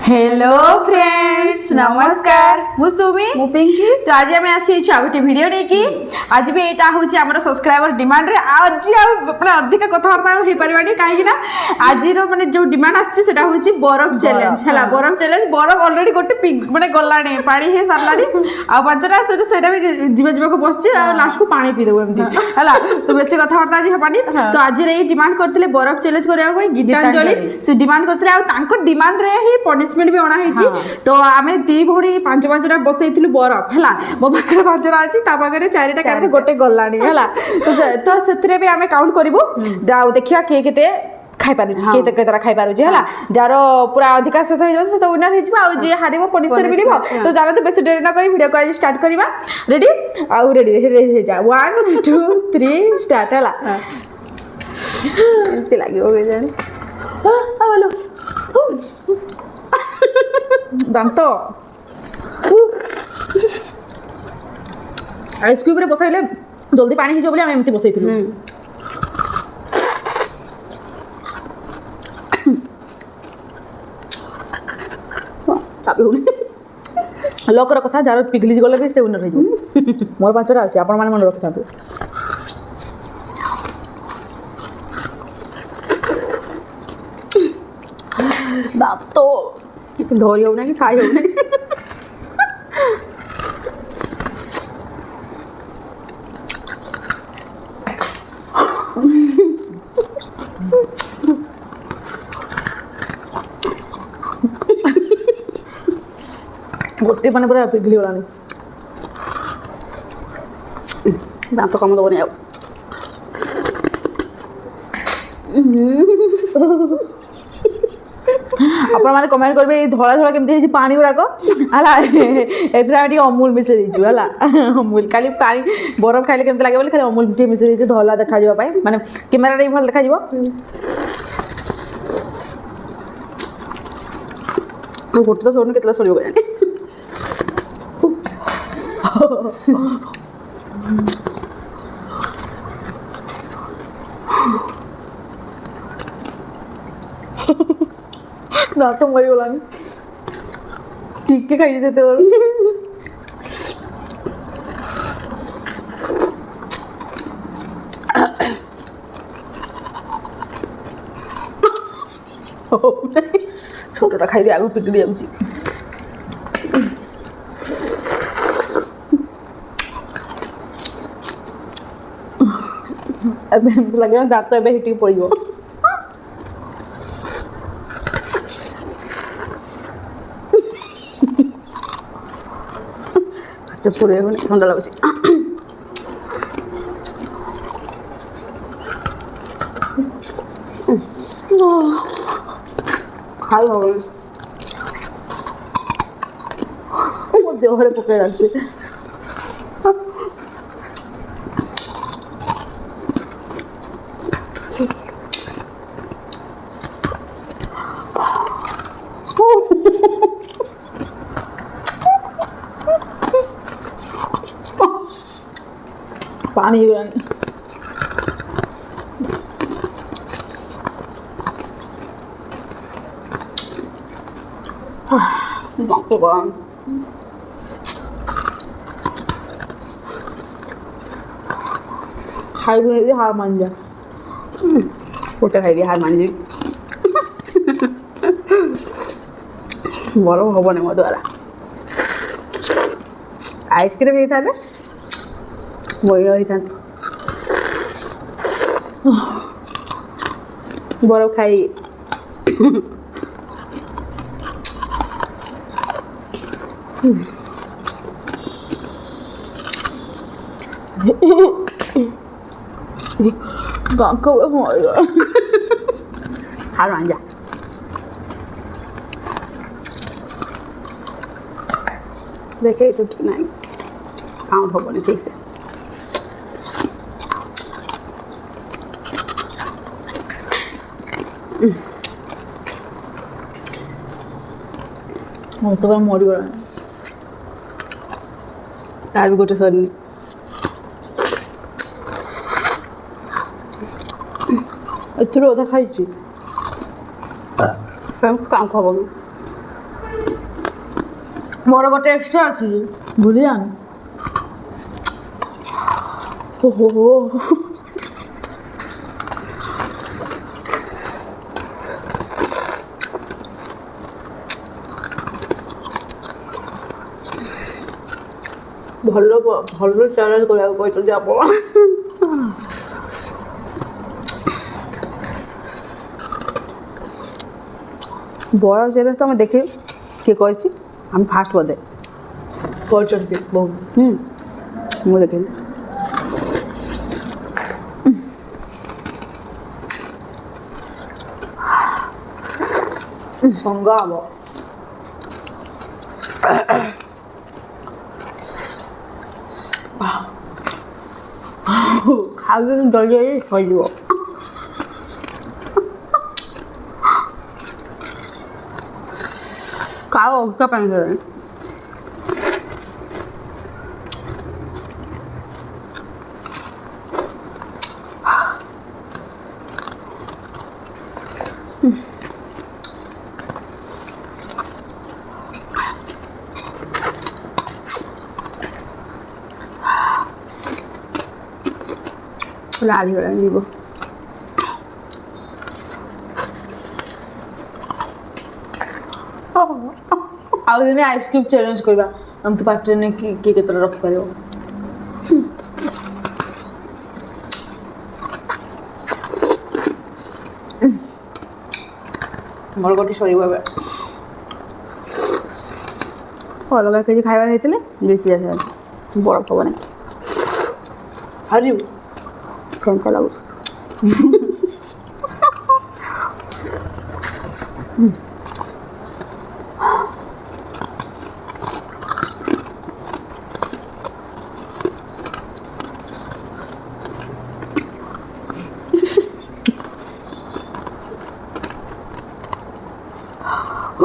Hello friends नमस्कार मु सुमी मु पिंकी तो आज आम आसी गोटे भिडियो नहीं आज भी यहाँ हूँ आम सब्सक्राइबर डिमांड रे आज मैंने अधिक कथबार्ता हो पारानी कहीं आज मैंने जो डिमांड आसी बरफ चैलेंज है बरफ चैलेंज बरफ अलरेडी गोटे मैंने गला पानी हो सारे आ पांचटा से भी जीवा बस लास्ट को पानी पीदेव एमती है तो बेसी कथबार्ता आज हमारी तो आज ये डिमांड करते बरफ चैलेंज करने गीतांजलि से डिमांड करते डिमांड रे ही पनिशमेंट भी अणा तो आम दी भौणी पांच पांचटा बसई बरफ है मो पाखे पांचटा अच्छी पाखे चारिटा क्या गोटे गला तो से भी आम काउंट करूँ देखा किए के खाईपार केतरा खाईपार जार पूरा अधिका शेष हो तो विनर होजी हार पनिशमेंट मिल तो चलो तो बेस डेरी न कर भिडियो को आज स्टार्ट करवा रेडी आउ रेडी रेडी जा 1 2 3 स्टार्ट है लगे दांत आइस क्यूब रे बसैले जल्दी पानी हिजो बोली हम एमती बसैथिलु लकर कथा जार पिघली गले भी से उन्नर हो मोर पांचटा अछि आपण माने मन रखिथांतु दांत किसी धरी हो कि खाई हो गोटे मैंने पूरा पिघली गलानी दांत कम दबनी आ आपण माने कमेंट करबे धला धला केमती है पानी गुड़ाक है अमूल मिसे है अमूल खाली पानी बरफ खाइले केमती लगे खाली अमूल मिसे धला देखा माने कैमेरा रे भल देखा गोटे तो सोन केतला सरियो जाने दांत मरी गलानी टिके खाई जेते छोटा खाई आगे पिघली जाऊँगी लगे दांत एवं हिटी पड़ो पूरे ठंडा लगुच खाई हो मो देहरे पकई रखी पानी दांत गरम खाई हार मान जा गोटे खाई हार मान बरफ हेनी मो द्वारा आइसक्रीम होता है बही रही था बरफ खाई गाँव मर हार मान जा देखे तो ठीक नहीं काउंट हेनी ठीक से तो मरी गला तार भी गोटे सर एथुर अधा खाई काम खबर ମୋର ଗୋଟେ ଏକ୍ସଟ୍ରା ଅଛି ଯେ ଭୁଲି ଯାଆନି। ଓହୋ ଭଲ ଭଲ ଚ୍ୟାଲେଞ୍ଜ କରିବାକୁ କହିଛନ୍ତି ଆପଣ। ବଡ଼ ଚ୍ୟାଲେଞ୍ଜ ତ ଆମେ ଦେଖି କିଏ କହିଛି ଆମେ ଫାଷ୍ଟ ବୋଧେ କରିଛନ୍ତି ବହୁତ। ମୁଁ ଦେଖିଲି। ଭଙ୍ଗା ହବ। ଖାଲି ଦଳି ହୋଇଯିବ। କାଉ ଅଲଗା ପାଣି ଦେଲାଣି। ଲାଳି ଗଲାଣି ଯିବ। ଆଉ ଦିନେ ଆଇସ୍କ୍ରିମ୍ ଚ୍ୟାଲେଞ୍ଜ କରିବା ଏମିତି ପାଟିରେ ନେଇକି କିଏ କେତେଟା ରଖିପାରିବ। ମୋର ଗୋଟେ ସରିବ ଏବେ। ଅଲଗା କିଛି ଖାଇବାର ହେଇଥିଲେ ବେଶୀ ଯାଇଥିଲା ବରଫ ହବନି। ହାରିବୁ ସେମିତି ଲାଗୁଛି।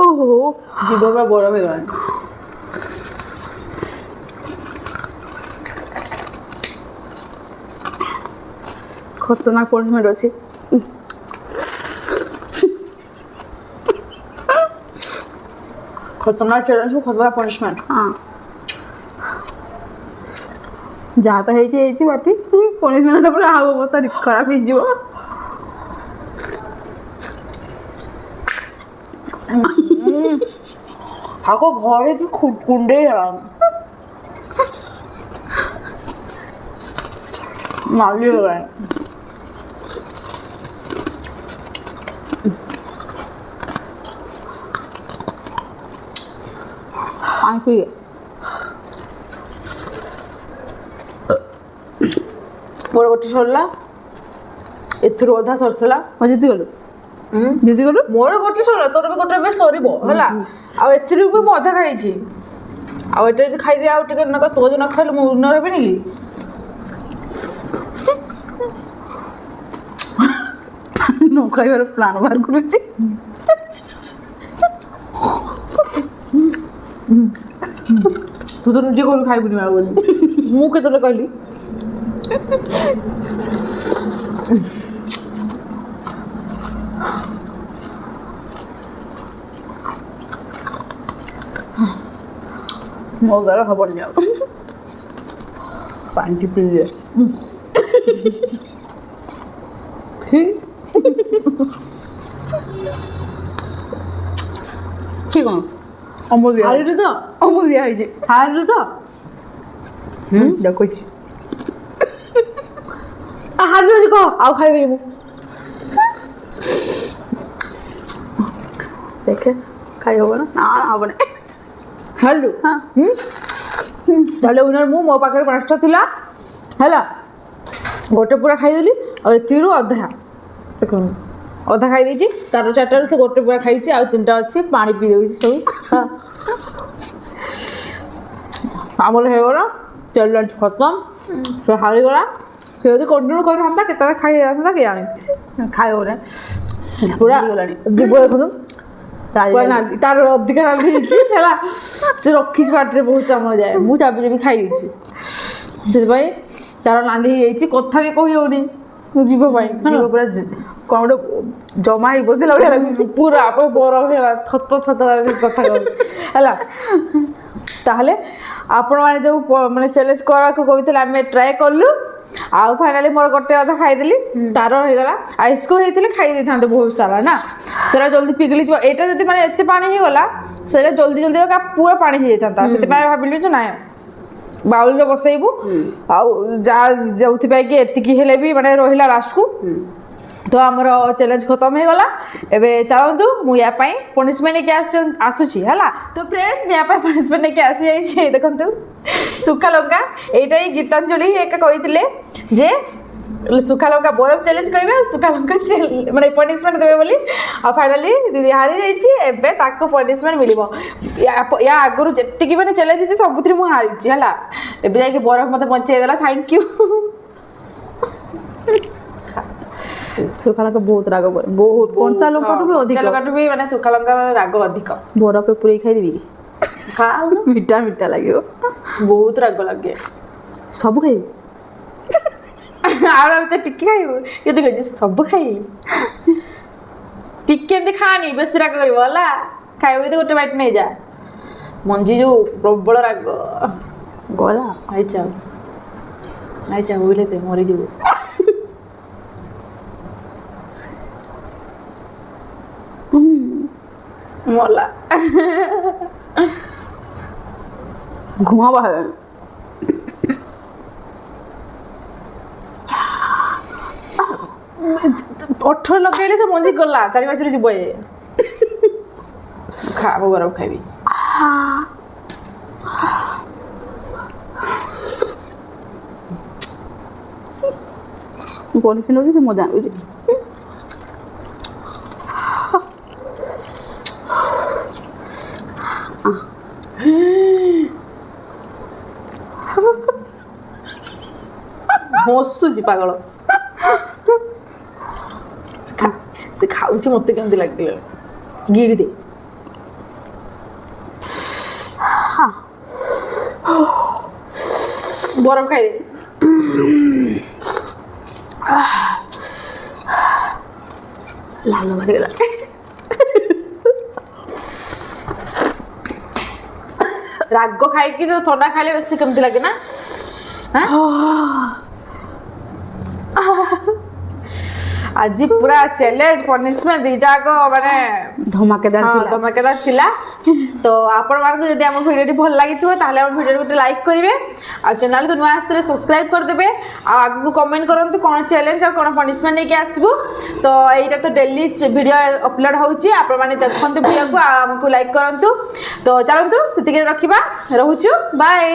ଓହୋ ଯିବ ବା ବରଫ ହେଇଗଲାଣି। ଖତରନାକ ପନିଶମେଣ୍ଟ ଅଛି। ଖତରନାକ ଚ୍ୟାଲେଞ୍ଜ ଖତରନାକ ପନିଶମେଣ୍ଟ। ହଁ ଯାହା ତ ହେଇଛି ବାଟି ପନିଶମେଣ୍ଟ ପରେ ଆଉ ଅବସ୍ଥା ଖରାପ ହେଇଯିବ। ହାକ ଘରେ କି କୁଣ୍ଡେଇ ହେଲାଣି। ନାଲି ହେଇଗଲାଣି। ପାଣି ପିଇଏ। ମୋର ଗୋଟେ ସରିଲା ଏଥିରୁ ଅଧା ସରିଥିଲା। ଜିତିଗଲୁ ଜିତିଗଲୁ। ମୋର ଗୋଟେ ସରିଲା ତୋର ବି ଗୋଟେ ଏବେ ସରିବ ହେଲା। ଆଉ ଏଥିରୁ ବି ମୁଁ ଅଧା ଖାଇଛି। ଆଉ ଏଟା ଯଦି ଖାଇଦିଏ ଆଉ ଟିକେ ତୋ ଯଦି ନ ଖାଇଲେ ମୁଁ ଉନ୍ନର ହେବିନି କି। ନ ଖାଇବାର ପ୍ଲାନ୍ ବାହାର କରୁଛି। ତୁ ତ ନିଜେ କହିଲୁ ଖାଇବୁନି ଆଉ ବୋଲି ମୁଁ କେତେବେଳେ କହିଲି। ମୋ ଦ୍ୱାରା ହବନି ଆଉ ପାଣି ପିଇଦିଏ। କି କ'ଣ ଅମୂଲ୍ୟ ହାରିଲୁ ତ ଅମୂଲ୍ୟ ହେଇଛି। ହାରିଲୁ ତ ଦେଖୁଛି ହାରିଲୁ ବୋଲି କହ ଆଉ ଖାଇବିନି ମୁଁ। ଦେଖେ ଖାଇ ହବ ନା ହବନି। ହାରିଲୁ ହଁ ତାହେଲେ ଉଇନର ମୁଁ। ମୋ ପାଖରେ 5ଟା ଥିଲା ହେଲା। ଗୋଟେ ପୁରା ଖାଇଦେଲି ଆଉ ଏଥିରୁ ଅଧା ଦେଖନ୍ତୁ ଅଧା ଖାଇ ଦେଇଛି। ତାର 4ଟାରୁ ସେ ଗୋଟେ ପୁରା ଖାଇଛି ଆଉ 3ଟା ଅଛି ପାଣି ପିଇ ଦେଉଛି ସବୁ। ଆମର ହେଇଗଲା ଚ୍ୟାଲେଞ୍ଜ ଖତମ। ସେ ହାରିଗଲା। ସେ ଯଦି କଣ୍ଟିନ୍ୟୁ କରିଥାନ୍ତା କେତେବେଳେ ଖାଇ ଯାଇଥାନ୍ତା କି ଜାଣି। ଖାଇ ହବନି ପୁରା ଗଲାଣି। ଯିବ ଦେଖନ୍ତୁ ପୁରା ନାଲି ତାର ଅଧିକା ନାଲି ହେଇଛି ହେଲା। ସେ ରଖିଛି ପାଟିରେ ବହୁତ ସମୟ ଯାଏ। ମୁଁ ଚାବି ଚାବି ଖାଇ ଦେଇଛି ସେଥିପାଇଁ ତାର ନାଲି ହେଇଯାଇଛି। କଥା ବି କହି ହଉନି ଯିବ ପାଇଁ। ଯିବ ପୁରା କ'ଣ ଗୋଟେ ଜମା ହେଇ ବସିଲା ଭଳିଆ ଲାଗୁଛି। ପୁରା ବରଫ ହେଇଗଲା ଥତ ଥତ କଥା କହୁଛି ହେଲା। ତାହେଲେ ଆପଣମାନେ ଯେଉଁ ମାନେ ଚ୍ୟାଲେଞ୍ଜ କରିବାକୁ କହୁଥିଲେ ଆମେ ଟ୍ରାଏ କଲୁ ଆଉ ଫାଇନାଲି ମୋର ଗୋଟେ ଅଧା ଖାଇଦେଲି ତାର ହେଇଗଲା ଆଇସ୍କୁ ହେଇଥିଲେ ଖାଇ ଦେଇଥାନ୍ତେ ବହୁତ ସାରା ନା ସେଟା ଜଲ୍ଦି ପିଘଳିଯିବ ଏଇଟା ଯଦି ମାନେ ଏତେ ପାଣି ହେଇଗଲା ସେଇଟା ଜଲ୍ଦି ଜଲ୍ଦି ପୁରା ପାଣି ହେଇଯାଇଥାନ୍ତା ସେଥିପାଇଁ ଭାବିଲି ଯେ ନାଇଁ ବାଉଲରେ ବସେଇବୁ ଆଉ ଯାହା ଯେଉଁଥିପାଇଁ କି ଏତିକି ହେଲେ ବି ମାନେ ରହିଲା ଲାଷ୍ଟକୁ ତ ଆମର ଚ୍ୟାଲେଞ୍ଜ ଖତମ ହେଇଗଲା ଏବେ ଚାଲନ୍ତୁ ମୁଁ ୟା ପାଇଁ ପନିସମେଣ୍ଟ ନେଇକି ଆସୁଛି ହେଲା ତ ଫ୍ରେଣ୍ଡସ୍ ମୁଁ ୟା ପାଇଁ ପନିସମେଣ୍ଟ ନେଇକି ଆସିଯାଇଛି ଦେଖନ୍ତୁ ସୁଖା ଲଙ୍କା ଏଇଟା ହିଁ ଗୀତାଞ୍ଜଳି ଏକା କହିଥିଲେ ଯେ ସୁଖା ଲଙ୍କା ବରଫ ଚ୍ୟାଲେଞ୍ଜ କରିବେ ଆଉ ସୁଖା ଲଙ୍କା ମାନେ ପନିସମେଣ୍ଟ ଦେବେ ବୋଲି ଆଉ ଫାଇନାଲି ଦିଦି ହାରି ଯାଇଛି ଏବେ ତାକୁ ପନିସମେଣ୍ଟ ମିଳିବ ୟା ଆଗରୁ ଯେତିକି ମାନେ ଚ୍ୟାଲେଞ୍ଜ ହେଇଛି ସବୁଥିରେ ମୁଁ ହାରିଛି ହେଲା ଏବେ ଯାଇକି ବରଫ ମୋତେ ବଞ୍ଚେଇଦେଲା ଥ୍ୟାଙ୍କ ୟୁ ସୁଖା ଲଙ୍କା ବହୁତ ରାଗ ପରେ ବହୁତ କଞ୍ଚା ଲଙ୍କାଠୁ ବି ଅଧିକ ଲଙ୍କାଠୁ ବି ମାନେ ସୁଖା ଲଙ୍କା ରାଗ ଅଧିକ ବରଫରେ ପୁରେଇ ଖାଇଦେବି କି ଖାଉନ ମିଠା ମିଠା ଲାଗିବ ବହୁତ ରାଗ ଲାଗେ ସବୁ ଖାଇବି ଆଉ ଟିକେ ଖାଇବୁ କେତେ କହିଛି ସବୁ ଖାଇବି ଟିକେ ଏମିତି ଖାଆନି ବେଶୀ ରାଗ କରିବ ହେଲା ଖାଇବୁ ଯଦି ଗୋଟେ ବାଇଟ୍ ନେଇଯା ମଞ୍ଜି ଯୋଉ ପ୍ରବଳ ରାଗ ଗଲା ଆଇଚା ବୋଇଲେ ମରିଯିବୁ ମଲା ଘୁମା ବାହାରେ ଅଠର ଲଗେଇଲେ ସେ ମଞ୍ଜି ଗଲା ଚାରି ପାଞ୍ଚରେ ଯିବ ଏ ଖାବ ବରଫ ଖାଇବି ବନି ଫିନଉଛି ସେ ମଜା ଆଣୁଛି ହସୁଛି ପାଗଳ ସେ ଖାଉଛି ମତେ କେମିତି ଲାଗିଲା ଗିରି ଦେ ବରଫ ଖାଇଦେ ଲାଲ ବାହାରିଗଲା ରାଗ ଖାଇକି ତ ଥଣ୍ଡା ଖାଇଲେ ବେଶୀ କେମିତି ଲାଗେ ନା ଆଜି ପୁରା ଚ୍ୟାଲେଞ୍ଜ ପନିସମେଣ୍ଟ ଦୁଇଟା ଯାକ ମାନେ ଧମାକେଦାର ଥିଲା ତ ଆପଣମାନଙ୍କୁ ଯଦି ଆମ ଭିଡ଼ିଓଟି ଭଲ ଲାଗିଥିବ ତାହେଲେ ଆମ ଭିଡ଼ିଓଟି ଗୋଟେ ଲାଇକ୍ କରିବେ ଆଉ ଚ୍ୟାନେଲକୁ ନୂଆ ଆସିଥିଲେ ସବସ୍କ୍ରାଇବ୍ କରିଦେବେ ଆଉ ଆଗକୁ କମେଣ୍ଟ କରନ୍ତୁ କ'ଣ ଚ୍ୟାଲେଞ୍ଜ ଆଉ କ'ଣ ପନିସମେଣ୍ଟ ନେଇକି ଆସିବୁ ତ ଏଇଟା ତ ଡେଲି ଭିଡ଼ିଓ ଅପଲୋଡ଼ ହେଉଛି ଆପଣମାନେ ଦେଖନ୍ତୁ ଭିଡ଼ିଓକୁ ଆଉ ଆମକୁ ଲାଇକ୍ କରନ୍ତୁ ତ ଚାଲନ୍ତୁ ସେତିକିରେ ରଖିବା ରହୁଛୁ ବାଏ